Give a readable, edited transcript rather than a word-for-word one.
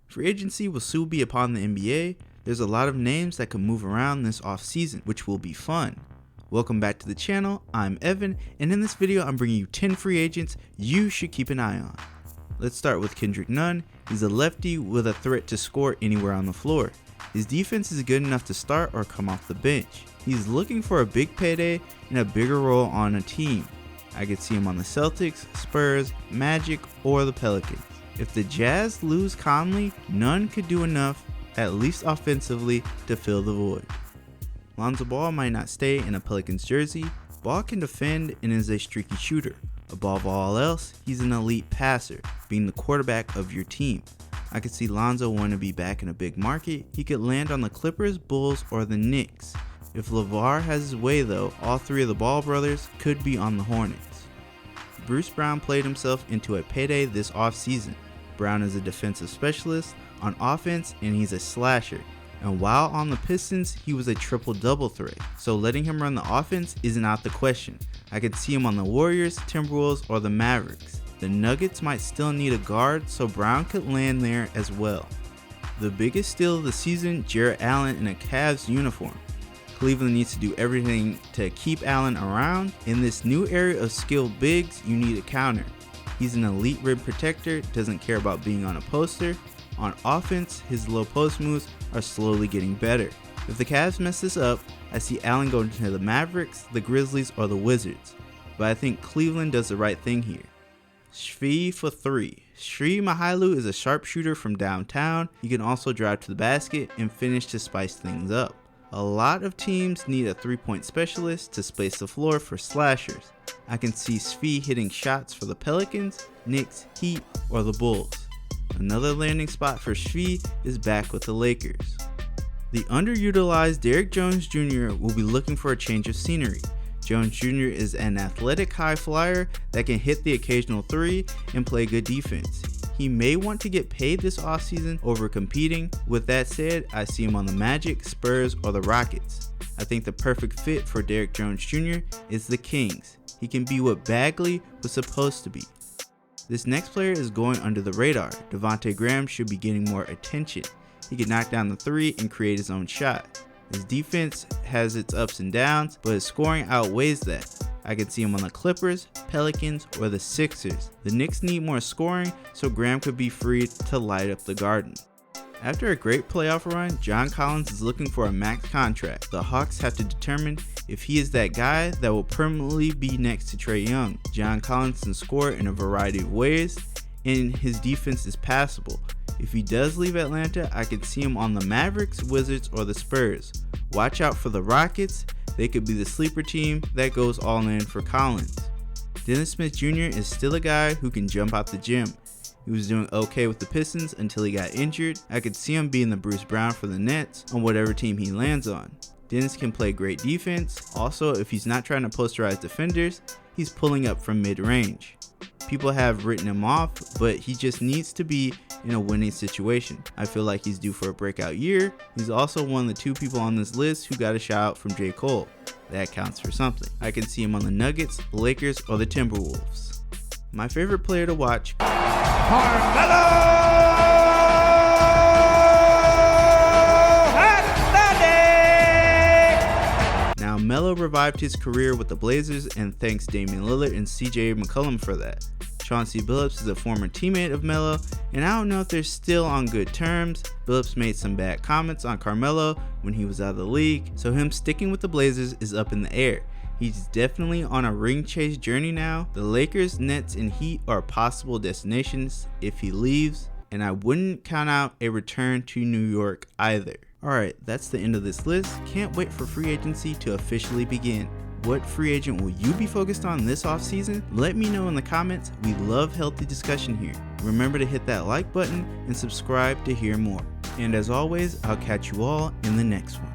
Free agency will soon be upon the NBA. There's a lot of names that can move around this offseason, which will be fun. Welcome back to the channel, I'm Evan, and in this video I'm bringing you 10 free agents you should keep an eye on. Let's start with Kendrick Nunn. He's a lefty with a threat to score anywhere on the floor. His defense is good enough to start or come off the bench. He's looking for a big payday and a bigger role on a team. I could see him on the Celtics, Spurs, Magic, or the Pelicans. If the Jazz lose Conley, Nunn could do enough, at least offensively, to fill the void. Lonzo Ball might not stay in a Pelicans jersey. Ball can defend and is a streaky shooter. Above all else, he's an elite passer, being the quarterback of your team. I could see Lonzo want to be back in a big market. He could land on the Clippers, Bulls, or the Knicks. If LeVar has his way though, all three of the Ball brothers could be on the Hornets. Bruce Brown played himself into a payday this offseason. Brown is a defensive specialist on offense and he's a slasher. And while on the Pistons, he was a triple-double threat, so letting him run the offense isn't out the question. I could see him on the Warriors, Timberwolves, or the Mavericks. The Nuggets might still need a guard, so Brown could land there as well. The biggest steal of the season, Jarrett Allen in a Cavs uniform. Cleveland needs to do everything to keep Allen around. In this new area of skilled bigs, you need a counter. He's an elite rim protector, doesn't care about being on a poster. On offense, his low post moves are slowly getting better. If the Cavs mess this up, I see Allen going to the Mavericks, the Grizzlies, or the Wizards. But I think Cleveland does the right thing here. Shvi for 3. Shri Mahalo is a sharpshooter from downtown. He can also drive to the basket and finish to spice things up. A lot of teams need a 3-point specialist to space the floor for slashers. I can see Shvi hitting shots for the Pelicans, Knicks, Heat, or the Bulls. Another landing spot for Shvi is back with the Lakers. The underutilized Derrick Jones Jr. will be looking for a change of scenery. Jones Jr. is an athletic high flyer that can hit the occasional three and play good defense. He may want to get paid this offseason over competing. With that said, I see him on the Magic, Spurs, or the Rockets. I think the perfect fit for Derrick Jones Jr. is the Kings. He can be what Bagley was supposed to be. This next player is going under the radar. Devonte Graham should be getting more attention. He can knock down the three and create his own shot. His defense has its ups and downs, but his scoring outweighs that. I can see him on the Clippers, Pelicans, or the Sixers. The Knicks need more scoring, so Graham could be freed to light up the garden. After a great playoff run, Jon Collins is looking for a max contract. The Hawks have to determine if he is that guy that will permanently be next to Trae Young. Jon Collins can score in a variety of ways, and his defense is passable. If he does leave Atlanta, I could see him on the Mavericks, Wizards, or the Spurs. Watch out for the Rockets. They could be the sleeper team that goes all in for Collins. Dennis Smith Jr. is still a guy who can jump out the gym. He was doing okay with the Pistons until he got injured. I could see him being the Bruce Brown for the Nets on whatever team he lands on. Dennis can play great defense. Also, if he's not trying to posterize defenders, he's pulling up from mid-range. People have written him off, but he just needs to be in a winning situation. I feel like he's due for a breakout year. He's also one of the 2 people on this list who got a shout out from J. Cole. That counts for something. I can see him on the Nuggets, the Lakers, or the Timberwolves. My favorite player to watch, Now Melo revived his career with the Blazers, and thanks Damian Lillard and CJ McCollum for that. Chauncey Billups is a former teammate of Melo, and I don't know if they're still on good terms. Billups made some bad comments on Carmelo when he was out of the league, so him sticking with the Blazers is up in the air. He's definitely on a ring chase journey now. The Lakers, Nets, and Heat are possible destinations if he leaves, and I wouldn't count out a return to New York either. Alright, that's the end of this list. Can't wait for free agency to officially begin. What free agent will you be focused on this offseason? Let me know in the comments. We love healthy discussion here. Remember to hit that like button and subscribe to hear more. And as always, I'll catch you all in the next one.